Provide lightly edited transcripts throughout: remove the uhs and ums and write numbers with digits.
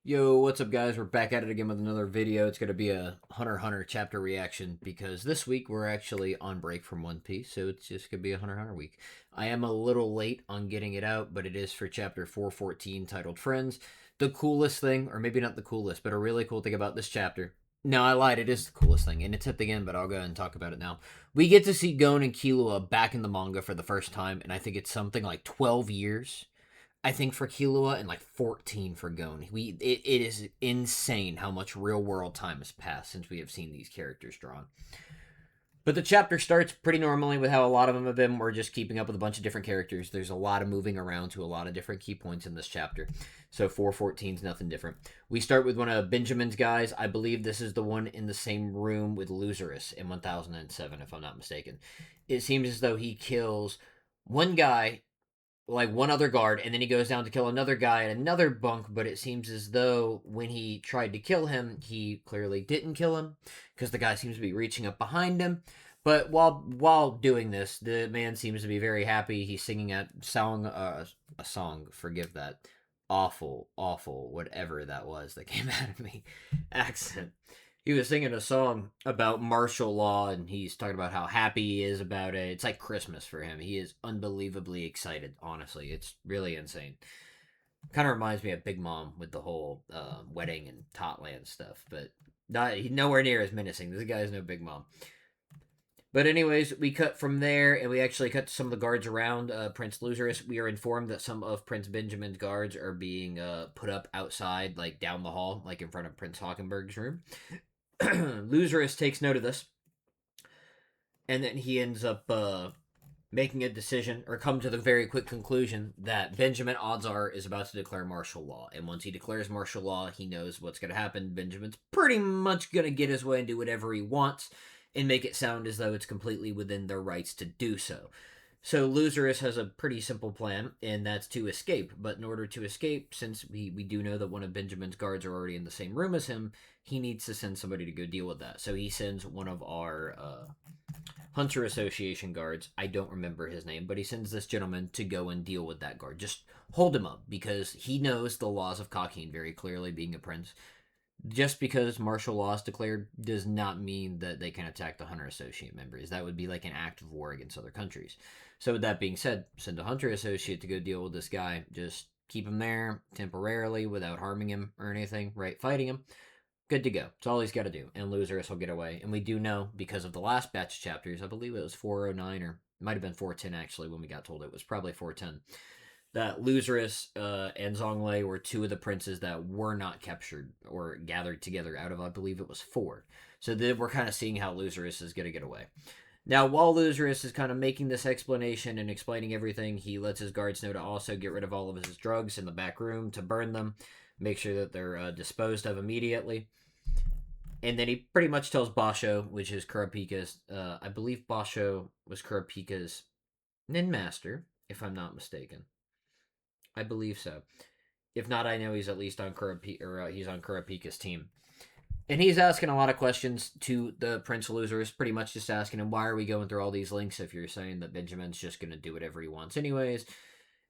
Yo, what's up, guys? We're back at it again with another video. It's going to be a Hunter chapter reaction because this week we're actually on break from One Piece, so it's just going to be a Hunter week. I am a little late on getting it out, but it is for chapter 414 titled Friends. The coolest thing, or maybe not the coolest, but a really cool thing about this chapter. No, I lied. It is the coolest thing, and it's at the end, but I'll go ahead and talk about it now. We get to see Gon and Killua back in the manga for the first time, and I think it's something like 12 years. I think for Killua and like 14 for Gon. It is insane how much real world time has passed since we have seen these characters drawn. But the chapter starts pretty normally with how a lot of them have been. We're just keeping up with a bunch of different characters. There's a lot of moving around to a lot of different key points in this chapter. So 414 is nothing different. We start with one of Benjamin's guys. I believe this is the one in the same room with Loserus in 1007, if I'm not mistaken. It seems as though he kills one guy, like one other guard, and then he goes down to kill another guy in another bunk, but it seems as though when he tried to kill him, he clearly didn't kill him because the guy seems to be reaching up behind him. But while doing this, the man seems to be very happy. He's singing a song, forgive that awful whatever that was that came out of me accent. He was singing a song about martial law, and he's talking about how happy he is about it. It's like Christmas for him. He is unbelievably excited, honestly. It's really insane. Kind of reminds me of Big Mom with the whole wedding and Totland stuff, but he's nowhere near as menacing. This guy's no Big Mom. But anyways, we cut from there, and we actually cut to some of the guards around Prince Loserus. We are informed that some of Prince Benjamin's guards are being put up outside, like down the hall, like in front of Prince Hockenberg's room. Loserus takes note of this, and then he ends up making a decision, or come to the very quick conclusion that Benjamin, odds are, is about to declare martial law. And once he declares martial law, he knows what's going to happen. Benjamin's pretty much going to get his way and do whatever he wants, and make it sound as though it's completely within their rights to do so. So Loserus has a pretty simple plan, and that's to escape. But in order to escape, since we do know that one of Benjamin's guards are already in the same room as him, he needs to send somebody to go deal with that. So he sends one of our Hunter Association guards. I don't remember his name, but he sends this gentleman to go and deal with that guard. Just hold him up, because he knows the laws of Kakine very clearly, being a prince. Just because martial law is declared does not mean that they can attack the Hunter Associate members. That would be like an act of war against other countries. So with that being said, send a Hunter Associate to go deal with this guy. Just keep him there temporarily without harming him or anything, right? Fighting him. Good to go. That's all he's got to do. And Loserus will get away. And we do know, because of the last batch of chapters, I believe it was 409, or it might have been 410 actually when we got told it was probably 410, that Loserus and Zonglei were two of the princes that were not captured or gathered together out of, I believe it was 4. So we're kind of seeing how Loserus is going to get away. Now, while Loserus is kind of making this explanation and explaining everything, he lets his guards know to also get rid of all of his drugs in the back room, to burn them, make sure that they're disposed of immediately. And then he pretty much tells Basho, which is Kurapika's, I believe Basho was Kurapika's Nin Master, if I'm not mistaken. I believe so. If not, I know he's at least on he's on Kurapika's team. And he's asking a lot of questions to the Prince Loserus, pretty much just asking him, why are we going through all these links if you're saying that Benjamin's just going to do whatever he wants anyways?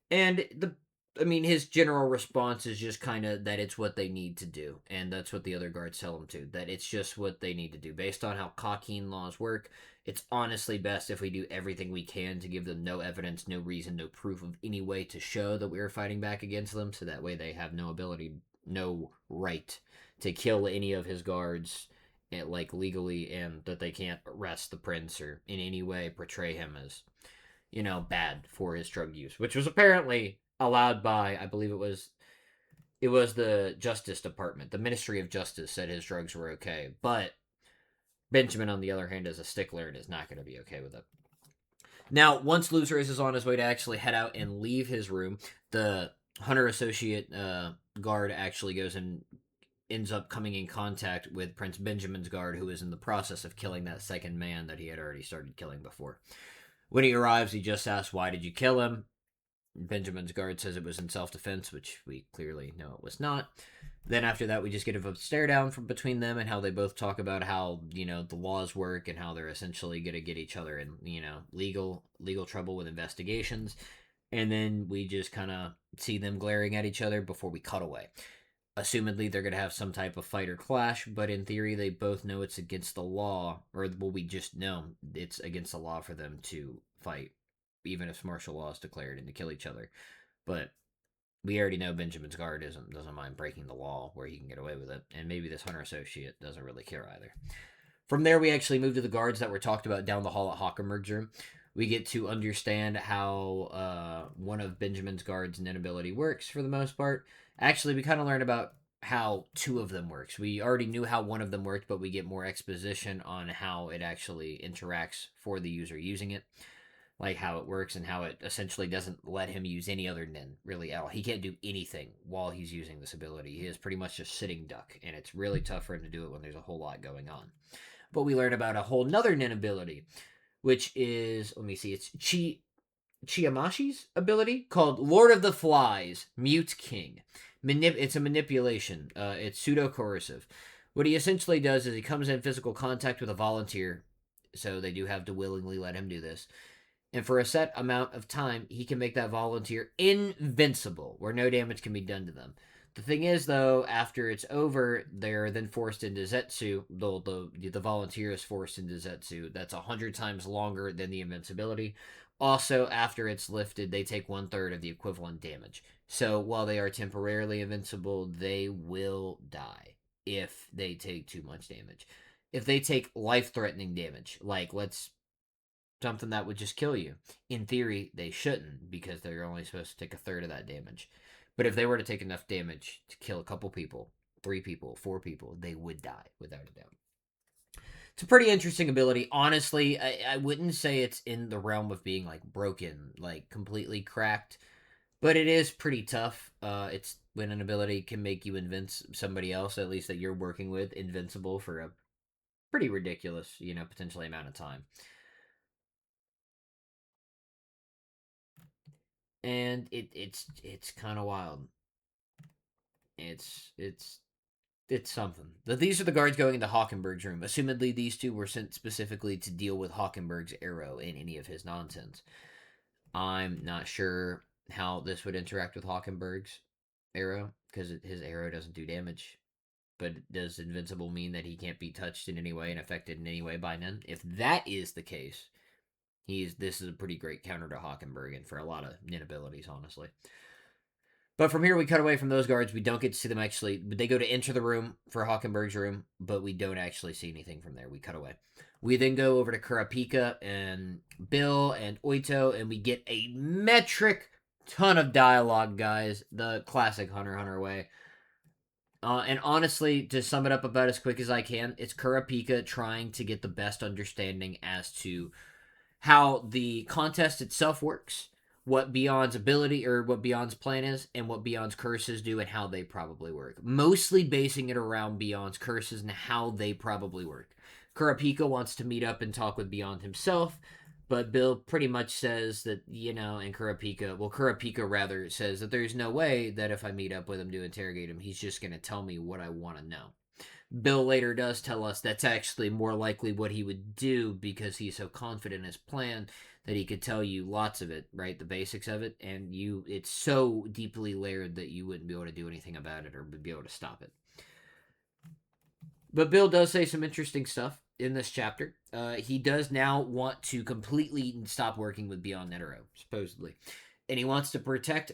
And his general response is just kind of that it's what they need to do. And that's what the other guards tell him to, that it's just what they need to do. Based on how Kakine laws work, it's honestly best if we do everything we can to give them no evidence, no reason, no proof of any way to show that we're fighting back against them, so that way they have no ability, no right to kill any of his guards, like legally, and that they can't arrest the prince or in any way portray him as, bad for his drug use, which was apparently allowed by, I believe it was the Justice Department. The Ministry of Justice said his drugs were okay, but Benjamin, on the other hand, is a stickler and is not going to be okay with it. Now, once Loserus is on his way to actually head out and leave his room, the Hunter Associate guard actually goes and ends up coming in contact with Prince Benjamin's guard, who is in the process of killing that second man that he had already started killing before. When he arrives, he just asks, why did you kill him? Benjamin's guard says it was in self-defense, which we clearly know it was not. Then after that, we just get a stare down from between them, and how they both talk about how, the laws work, and how they're essentially going to get each other in, legal trouble with investigations. And then we just kind of see them glaring at each other before we cut away. Assumedly, they're going to have some type of fight or clash, but in theory, they both know it's against the law, or well, we just know it's against the law for them to fight, even if martial law is declared and to kill each other. But we already know Benjamin's guard doesn't mind breaking the law where he can get away with it, and maybe this hunter associate doesn't really care either. From there, we actually move to the guards that were talked about down the hall at Hockenberg's room. We get to understand how one of Benjamin's guards' nin ability works for the most part. Actually, we kind of learned about how two of them works. We already knew how one of them worked, but we get more exposition on how it actually interacts for the user using it, like how it works and how it essentially doesn't let him use any other nin really at all. He can't do anything while he's using this ability. He is pretty much just sitting duck, and it's really tough for him to do it when there's a whole lot going on. But we learn about a whole nother nin ability, which is, let me see, it's Chiyamashi's ability called Lord of the Flies, Mute King. It's a manipulation. It's pseudo-coercive. What he essentially does is he comes in physical contact with a volunteer, so they do have to willingly let him do this. And for a set amount of time, he can make that volunteer invincible, where no damage can be done to them. The thing is, though, after it's over, they're then forced into Zetsu. The volunteer is forced into Zetsu. That's 100 times longer than the invincibility. Also, after it's lifted, they take 1/3 of the equivalent damage. So while they are temporarily invincible, they will die if they take too much damage. If they take life-threatening damage, like something that would just kill you, in theory, they shouldn't because they're only supposed to take 1/3 of that damage. But if they were to take enough damage to kill a couple people, 3 people, 4 people, they would die without a doubt. It's a pretty interesting ability. Honestly, I wouldn't say it's in the realm of being like broken, like completely cracked, but it is pretty tough. It's when an ability can make you somebody else, at least that you're working with, invincible for a pretty ridiculous, potentially amount of time. And it's kind of wild. It's something. These are the guards going into Hockenberg's room. Assumedly, these two were sent specifically to deal with Hockenberg's arrow and any of his nonsense. I'm not sure how this would interact with Hockenberg's arrow, because his arrow doesn't do damage. But does invincible mean that he can't be touched in any way and affected in any way by none? If that is the case, this is a pretty great counter to Hockenberg and for a lot of nin abilities, honestly. But from here, we cut away from those guards. We don't get to see them actually. They go to enter the room for Hockenberg's room, but we don't actually see anything from there. We cut away. We then go over to Kurapika and Bill and Oito, and we get a metric ton of dialogue, guys. The classic HunterXHunter way. And honestly, to sum it up about as quick as I can, it's Kurapika trying to get the best understanding as to how the contest itself works, what Beyond's ability or what Beyond's plan is, and what Beyond's curses do and how they probably work. Mostly basing it around Beyond's curses and how they probably work. Kurapika wants to meet up and talk with Beyond himself, but Bill pretty much says that, and Kurapika rather says that there's no way that if I meet up with him to interrogate him, he's just going to tell me what I want to know. Bill later does tell us that's actually more likely what he would do because he's so confident in his plan that he could tell you lots of it, right? The basics of it, and it's so deeply layered that you wouldn't be able to do anything about it or be able to stop it. But Bill does say some interesting stuff in this chapter. He does now want to completely stop working with Beyond Netero, supposedly. And he wants to protect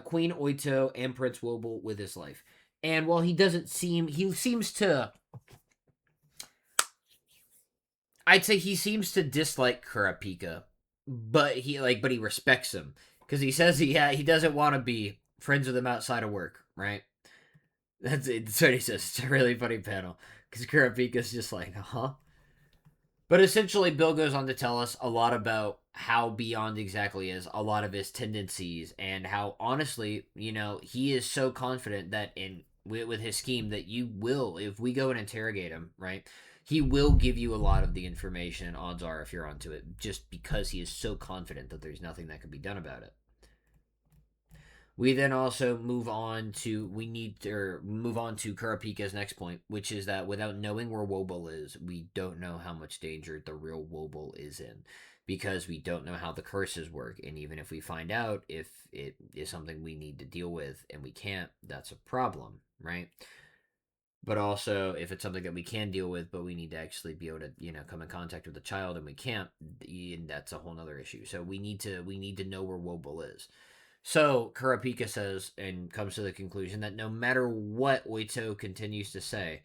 Queen Oito and Prince Wobble with his life. And while he seems to, I'd say he seems to dislike Kurapika, but he respects him because he says he doesn't want to be friends with him outside of work, right? That's what he says. It's a really funny panel because Kurapika's just like, huh? But essentially, Bill goes on to tell us a lot about how Beyond exactly is, a lot of his tendencies, and how honestly, he is so confident that with his scheme that you will, if we go and interrogate him, right, he will give you a lot of the information, and odds are if you're onto it, just because he is so confident that there's nothing that can be done about it. We then also move on to Kurapika's next point, which is that without knowing where Wobble is, we don't know how much danger the real Wobble is in, because we don't know how the curses work, and even if we find out if it is something we need to deal with and we can't, that's a problem, right? But also, if it's something that we can deal with, but we need to actually be able to, come in contact with the child, and we can't, that's a whole other issue. So we need to know where Wobble is. So Kurapika says and comes to the conclusion that no matter what Oito continues to say,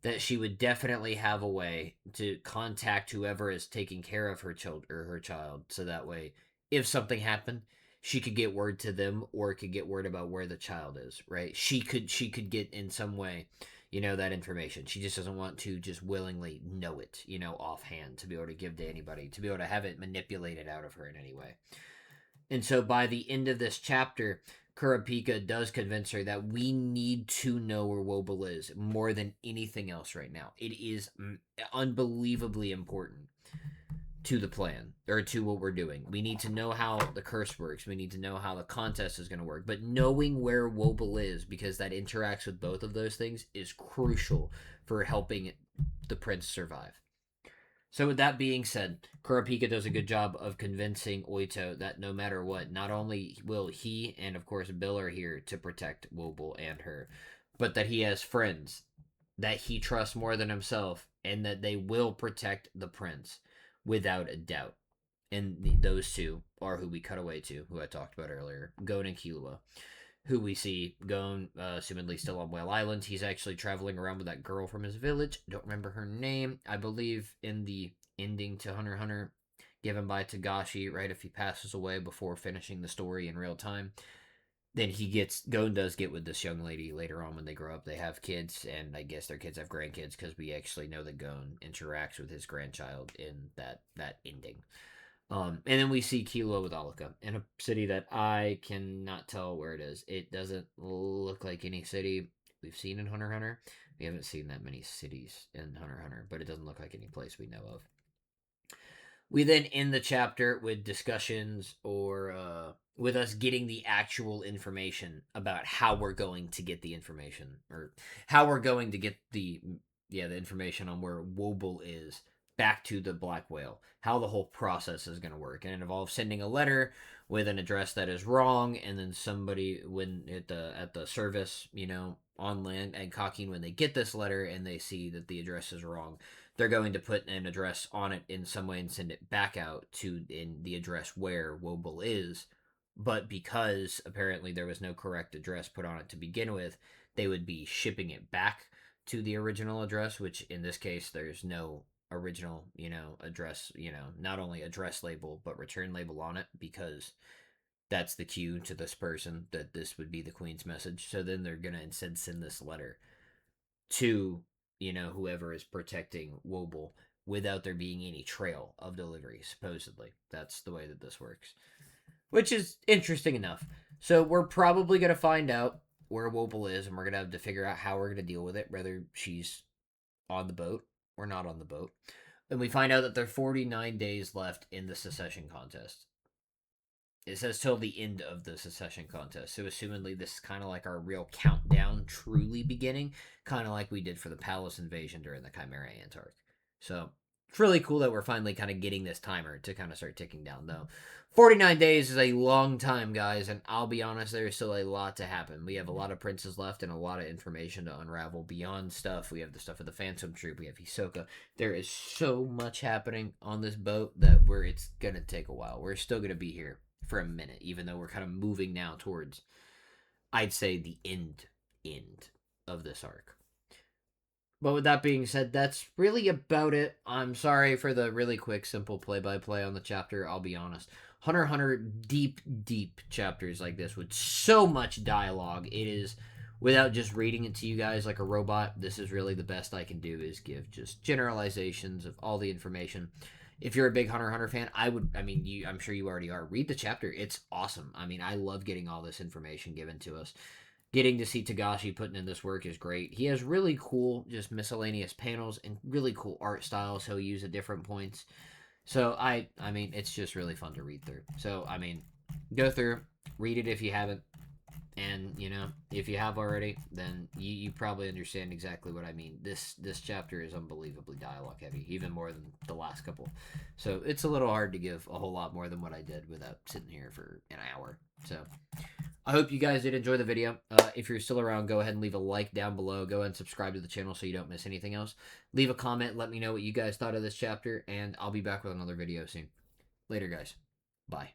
that she would definitely have a way to contact whoever is taking care of her child, so that way, if something happened, she could get word to them, or could get word about where the child is. Right? She could get in some way, that information. She just doesn't want to just willingly know it, offhand, to be able to give to anybody, to be able to have it manipulated out of her in any way. And so by the end of this chapter, Kurapika does convince her that we need to know where Wobble is more than anything else right now. It is unbelievably important to the plan, or to what we're doing. We need to know how the curse works. We need to know how the contest is going to work. But knowing where Wobble is, because that interacts with both of those things, is crucial for helping the prince survive. So with that being said, Kurapika does a good job of convincing Oito that no matter what, not only will he and of course Bill are here to protect Wobble and her, but that he has friends that he trusts more than himself, and that they will protect the prince without a doubt. And those two are who we cut away to, who I talked about earlier, Gon and Killua, who we see Gon, assumedly still on Whale Island. He's actually traveling around with that girl from his village. Don't remember her name. I believe in the ending to Hunter x Hunter, given by Togashi, right? If he passes away before finishing the story in real time, then Gon does get with this young lady later on when they grow up. They have kids, and I guess their kids have grandkids, because we actually know that Gon interacts with his grandchild in that ending. And then we see Kilo with Alika in a city that I cannot tell where it is. It doesn't look like any city we've seen in Hunter x Hunter. We haven't seen that many cities in Hunter x Hunter, but it doesn't look like any place we know of. We then end the chapter with discussions, or with us getting the actual information about how we're going to get the information, or how we're going to get the information on where Wobble is back to the Black Whale, how the whole process is going to work. And it involves sending a letter with an address that is wrong, and then somebody, when at the service, on land and Kakin, when they get this letter and they see that the address is wrong, they're going to put an address on it in some way and send it back out to in the address where Wobble is. But because apparently there was no correct address put on it to begin with, they would be shipping it back to the original address, which in this case there's no original, address, not only address label but return label on it, because that's the cue to this person that this would be the queen's message. So then they're gonna instead send this letter to, whoever is protecting Wobble, without there being any trail of delivery, supposedly. That's the way that this works, which is interesting enough. So we're probably going to find out where Wobble is, and we're going to have to figure out how we're going to deal with it, whether she's on the boat or not on the boat. And we find out that there are 49 days left in the secession contest. It says till the end of the secession contest. So assumedly this is kind of like our real countdown truly beginning, kind of like we did for the Palace invasion during the Chimera Ant arc. So it's really cool that we're finally kind of getting this timer to kind of start ticking down, though. 49 days is a long time, guys, and I'll be honest, there's still a lot to happen. We have a lot of princes left and a lot of information to unravel beyond stuff. We have the stuff of the Phantom Troop, we have Hisoka. There is so much happening on this boat that it's going to take a while. We're still going to be here for a minute, even though we're kind of moving now towards, I'd say, the end of this arc. But with that being said, that's really about it. I'm sorry for the really quick, simple play-by-play on the chapter. I'll be honest. Hunter x Hunter, deep chapters like this with so much dialogue. It is, without just reading it to you guys like a robot, this is really the best I can do, is give just generalizations of all the information. If you're a big Hunter x Hunter fan, I'm sure you already are. Read the chapter. It's awesome. I love getting all this information given to us. Getting to see Togashi putting in this work is great. He has really cool, just miscellaneous panels and really cool art styles he'll use at different points. So it's just really fun to read through. So go through, read it if you haven't, And you know, if you have already, then you probably understand exactly what I mean. This chapter is unbelievably dialogue heavy, even more than the last couple. So it's a little hard to give a whole lot more than what I did without sitting here for an hour. So I hope you guys did enjoy the video. If you're still around, go ahead and leave a like down below. Go ahead and subscribe to the channel so you don't miss anything else. Leave a comment. Let me know what you guys thought of this chapter, and I'll be back with another video soon. Later, guys. Bye.